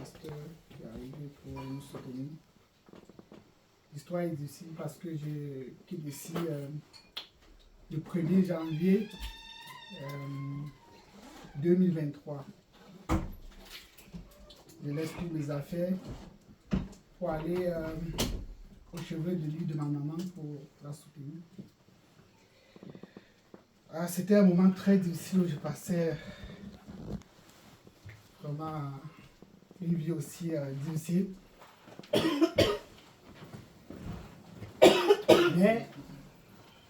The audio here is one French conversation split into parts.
pasteur qui est arrivé pour nous soutenir. L'histoire est difficile parce que je quitte ici le 1er janvier 2023. Je laisse toutes mes affaires pour aller au chevet de lit de ma maman pour la soutenir. C'était un moment très difficile où je passais vraiment une vie aussi difficile. Mais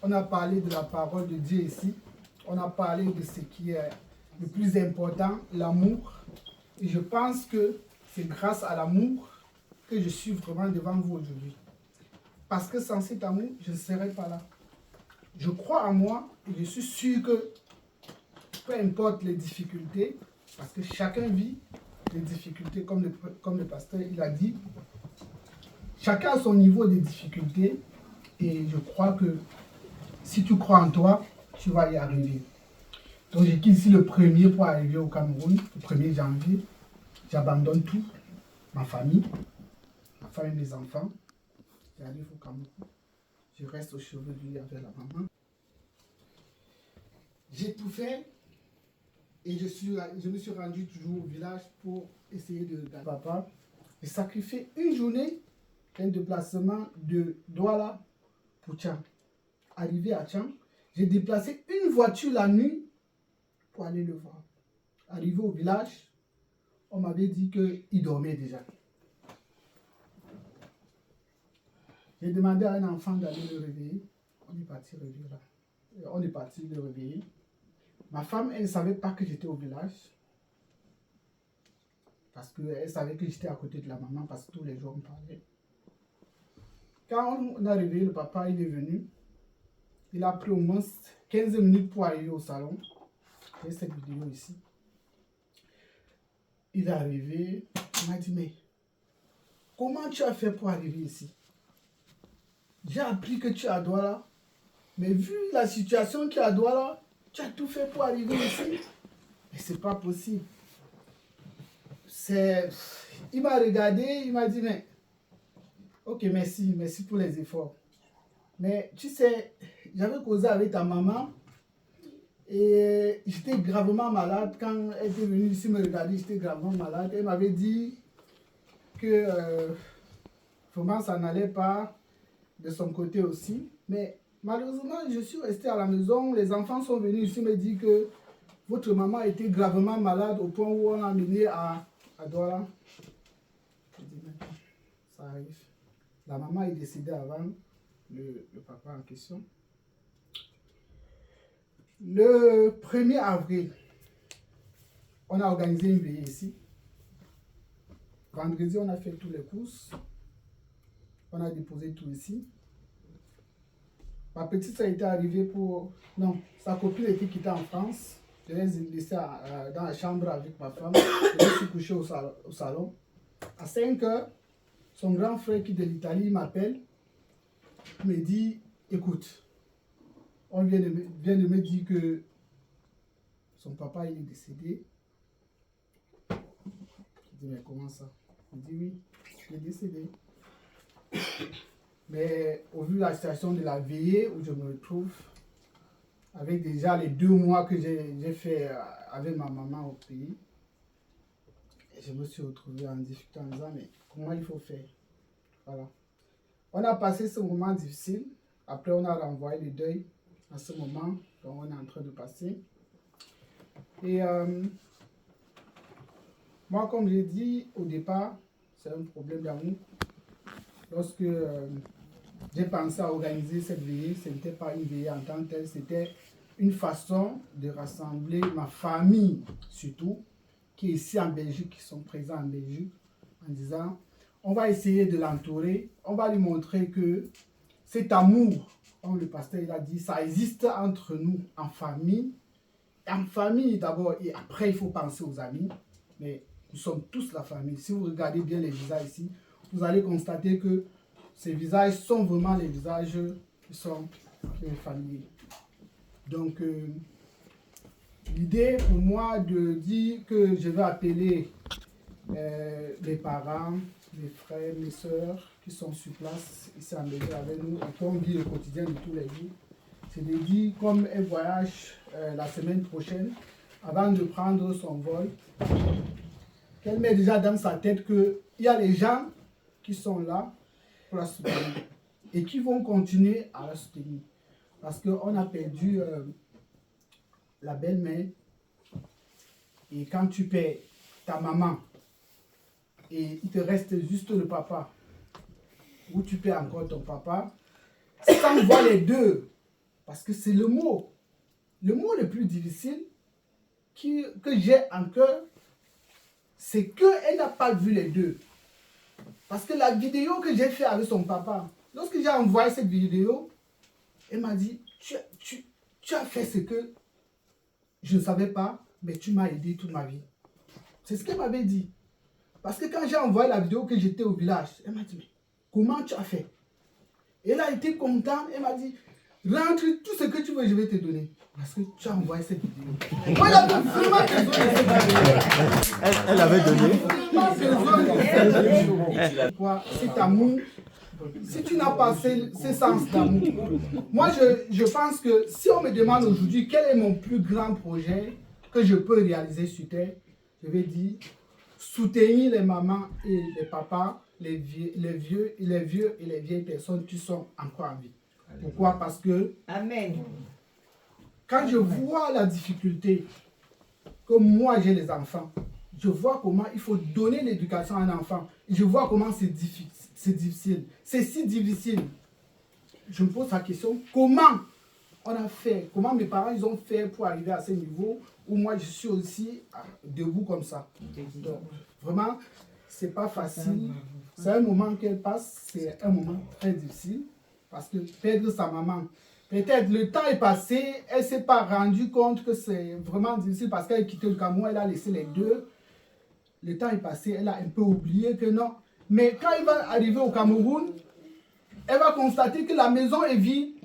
on a parlé de la parole de Dieu ici. On a parlé de ce qui est le plus important, l'amour. Et je pense que c'est grâce à l'amour que je suis vraiment devant vous aujourd'hui. Parce que sans cet amour, je ne serais pas là. Je crois en moi et je suis sûr que peu importe les difficultés, parce que chacun vit les difficultés, comme le pasteur il a dit, chacun a son niveau de difficulté et je crois que si tu crois en toi, tu vas y arriver. Donc j'ai quitté ici le 1er pour arriver au Cameroun, le 1er janvier. J'abandonne tout, ma famille, ma femme et mes enfants. J'arrive au Cameroun. Je reste au chevet du lit avec la maman. J'ai tout fait et je me suis rendu toujours au village pour essayer de garder papa. J'ai sacrifié une journée, un déplacement de Douala pour Tchang. Arrivé à Tchang, j'ai déplacé une voiture la nuit pour aller le voir. Arrivé au village, on m'avait dit qu'il dormait déjà. J'ai demandé à un enfant d'aller le réveiller. On est parti le réveiller. Ma femme, elle ne savait pas que j'étais au village. Parce qu'elle savait que j'étais à côté de la maman, parce que tous les jours on parlait. Quand on a réveillé le papa, il est venu. Il a pris au moins 15 minutes pour arriver au salon. J'ai cette vidéo ici. Il est arrivé, il m'a dit, mais comment tu as fait pour arriver ici? J'ai appris que tu es à Douala, mais vu la situation qu'il y a à Douala, tu as tout fait pour arriver ici. Mais c'est pas possible. Il m'a regardé, il m'a dit, mais ok, merci pour les efforts. Mais tu sais, j'avais causé avec ta maman et j'étais gravement malade. Quand elle était venue ici me regarder, j'étais gravement malade. Elle m'avait dit que vraiment ça n'allait pas de son côté aussi. Mais malheureusement, je suis resté à la maison. Les enfants sont venus ici me dire que votre maman était gravement malade au point où on l'a amenée à Douala. Je dis, mais ça arrive. La maman est décédée avant le papa en question. Le 1er avril, on a organisé une veillée ici. Vendredi, on a fait toutes les courses. On a déposé tout ici. Ma petite a été arrivée pour... Non, sa copine était quittée en France. Je l'ai laissée dans la chambre avec ma femme. Je me suis couché au salon. À 5 heures, son grand frère qui est de l'Italie m'appelle. Il me dit, écoute, on vient de me dire que son papa il est décédé. Je dis, mais comment ça? Il dit, oui, il est décédé. Mais au vu de la situation de la veillée où je me trouve, avec déjà les 2 mois que j'ai fait avec ma maman au pays, je me suis retrouvé en difficulté en disant, mais comment il faut faire? Voilà. On a passé ce moment difficile. Après, on a renvoyé le deuil à ce moment dont on est en train de passer. Et moi, comme j'ai dit au départ, c'est un problème d'amour. Lorsque j'ai pensé à organiser cette veillée, ce n'était pas une veillée en tant que telle, c'était une façon de rassembler ma famille, surtout, qui est ici en Belgique, qui sont présents en Belgique, en disant, on va essayer de l'entourer, on va lui montrer que cet amour, comme le pasteur il a dit, ça existe entre nous en famille. En famille d'abord, et après il faut penser aux amis, mais nous sommes tous la famille. Si vous regardez bien les visages ici, vous allez constater que ces visages sont vraiment les visages qui sont familiers. Donc, l'idée pour moi de dire que je vais appeler les parents, les frères, les sœurs qui sont sur place ici en Belgique avec nous et qui ont vu le quotidien de tous les jours. C'est de dire, comme elle voyage la semaine prochaine, avant de prendre son vol, qu'elle met déjà dans sa tête qu'il y a les gens qui sont là pour la soutenir et qui vont continuer à la soutenir. Parce qu'on a perdu la belle-mère et quand tu perds ta maman et il te reste juste le papa ou tu perds encore ton papa, sans voir les deux, parce que c'est le mot le plus difficile que j'ai en cœur, c'est qu'elle n'a pas vu les deux. Parce que la vidéo que j'ai faite avec son papa, lorsque j'ai envoyé cette vidéo, elle m'a dit, tu as fait ce que je ne savais pas, mais tu m'as aidé toute ma vie. C'est ce qu'elle m'avait dit. Parce que quand j'ai envoyé la vidéo que j'étais au village, elle m'a dit, mais comment tu as fait? Et elle a été contente, elle m'a dit, rentre tout ce que tu veux, je vais te donner. Parce que tu as envoyé cette vidéo. Moi, elle avait vraiment besoin de cette vidéo. Elle avait donné. Cet amour, si tu n'as pas ce sens d'amour, moi je pense que si on me demande aujourd'hui quel est mon plus grand projet que je peux réaliser sur Terre, je vais dire soutenir les mamans et les papas, les vieux et les vieilles personnes qui sont encore en vie. Pourquoi? Parce que Amen. Quand je vois la difficulté que moi j'ai les enfants, je vois comment il faut donner l'éducation à un enfant. Je vois comment c'est difficile. C'est si difficile. Je me pose la question, comment on a fait, comment mes parents ils ont fait pour arriver à ce niveau où moi je suis aussi debout comme ça. Donc, vraiment, c'est pas facile. C'est un moment qu'elle passe, c'est un moment très difficile parce que perdre sa maman, peut-être le temps est passé, elle ne s'est pas rendue compte que c'est vraiment difficile parce qu'elle a quitté le Cameroun, elle a laissé les deux. Le temps est passé, elle a un peu oublié que non. Mais quand elle va arriver au Cameroun, elle va constater que la maison est vide,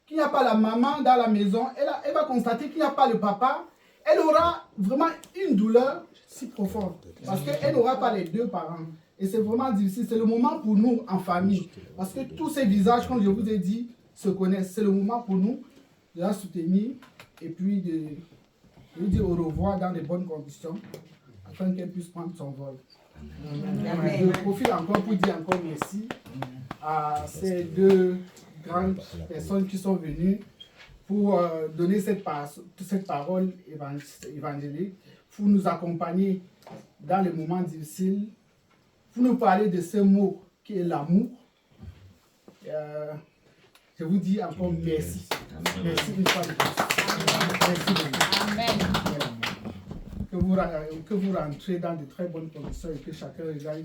qu'il n'y a pas la maman dans la maison, elle va constater qu'il n'y a pas le papa. Elle aura vraiment une douleur si profonde parce qu'elle n'aura pas les deux parents. Et c'est vraiment difficile. C'est le moment pour nous en famille. Parce que tous ces visages, comme je vous ai dit, se connaissent. C'est le moment pour nous de la soutenir et puis de lui dire au revoir dans de bonnes conditions afin qu'elle puisse prendre son vol. Je profite encore pour dire encore merci à ces deux grandes personnes qui sont venues pour donner cette parole évangélique, pour nous accompagner dans les moments difficiles, pour nous parler de ce mot qui est l'amour. Je vous dis encore merci. Merci une fois de plus. Merci beaucoup. Amen. Que vous rentrez dans de très bonnes conditions et que chacun gagne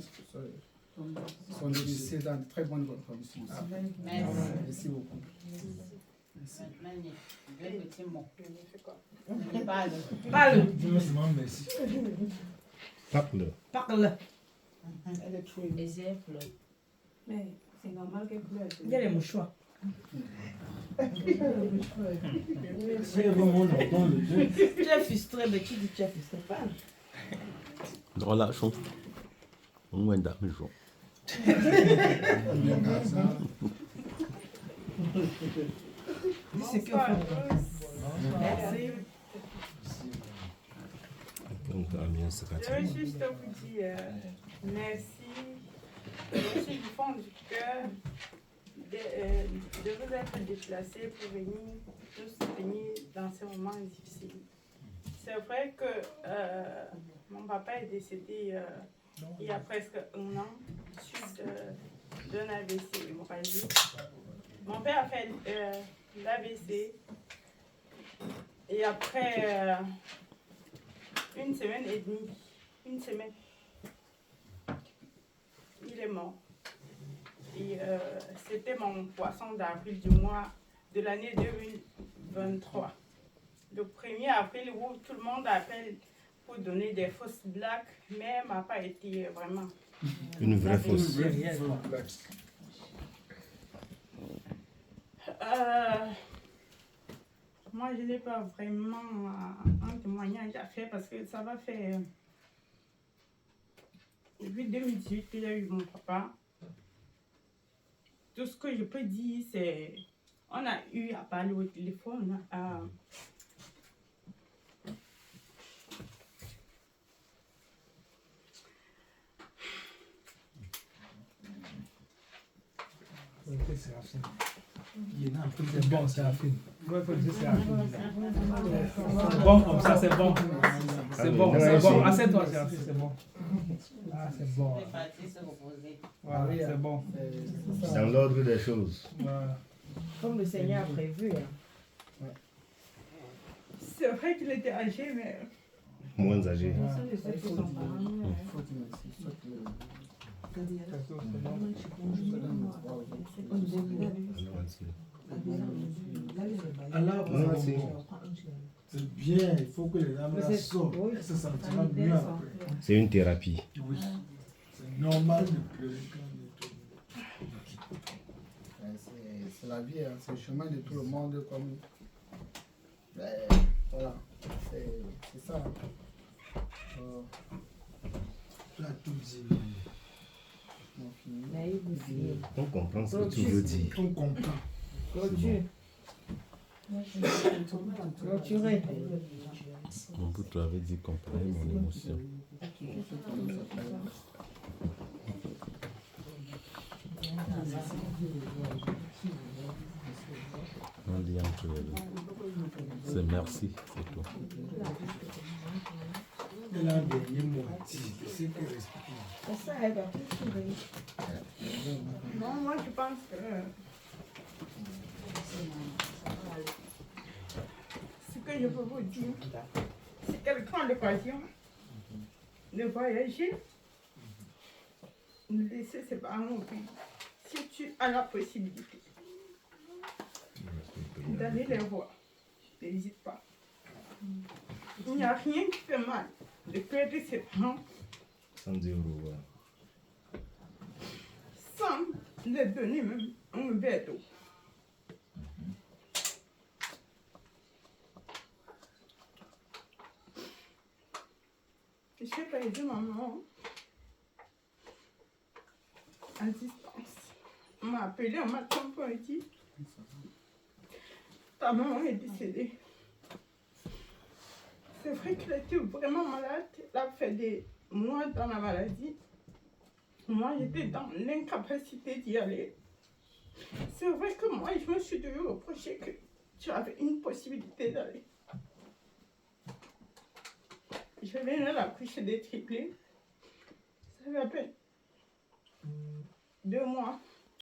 son domicile dans de très bonnes conditions. Merci beaucoup. Merci. Parle. Merci. Parle. Elle est trop exemple. Mais c'est normal qu'elle pleure. Il y a les mouchoirs. Tu es frustré, mais tu dis que tu es frustré. Parle. Dans la chanson. On va dans le jour. C'est que merci. Je veux juste vous dire merci. Merci du fond du cœur de vous être déplacés pour venir nous soutenir dans ces moments difficiles. C'est vrai que mon papa est décédé il y a presque 1 an suite d'un AVC hémorragique. Mon père a fait l'AVC et après 1 semaine et demie, il est mort. Et c'était mon poisson d'avril du mois de l'année 2023. Le 1er avril où tout le monde appelle pour donner des fausses blagues, mais elle n'a pas été vraiment une vraie fausse. Moi, je n'ai pas vraiment un témoignage à faire parce que ça va faire Depuis 2018 que j'ai eu mon papa, tout ce que je peux dire, c'est on a eu à parler au téléphone. C'est bon, c'est affine. Ouais, faut dire c'est affine. C'est bon comme ça, c'est bon. C'est bon, c'est bon. Assieds-toi, c'est bon. Ah, c'est bon. Voilà, c'est bon. C'est dans l'ordre des choses. Voilà. Comme le Seigneur a prévu. C'est vrai qu'il était âgé, mais Moins âgé. Alors, c'est bien, il faut que les âmes là sortent. Elle se sentira mieux après. C'est une thérapie. Oui. C'est normal de pleurer quand on est C'est la vie, hein. C'est le chemin de tout le monde. Comme... voilà, c'est ça. Tu as tout dit. On comprend ce que tu veux dire. On comprend. Clôturer. Mon bout, tu avais dit comprendre mon émotion. On dit entre les deux. C'est merci, c'est tout. Elle a un dernier mot à dire. C'est que respire. C'est ça, elle va plus sourire. non, moi je pense que ce que je peux vous dire, c'est quelqu'un a l'occasion de voyager, de laisser ses parents au pays. Si tu as la possibilité d'aller les voir, n'hésite pas. Il n'y a rien qui fait mal de perdre ses parents Sans dire au revoir. sans leur donner même un verre d'eau. J'ai perdu maman à distance. On m'a appelé un matin pour me dire ta maman est décédée. C'est vrai qu'elle était vraiment malade. Elle a fait des mois dans la maladie. Moi, j'étais dans l'incapacité d'y aller. C'est vrai que moi, je me suis toujours reproché que tu avais une possibilité d'aller. Je venais d'accoucher des triplés. Ça fait à peine 2 mois.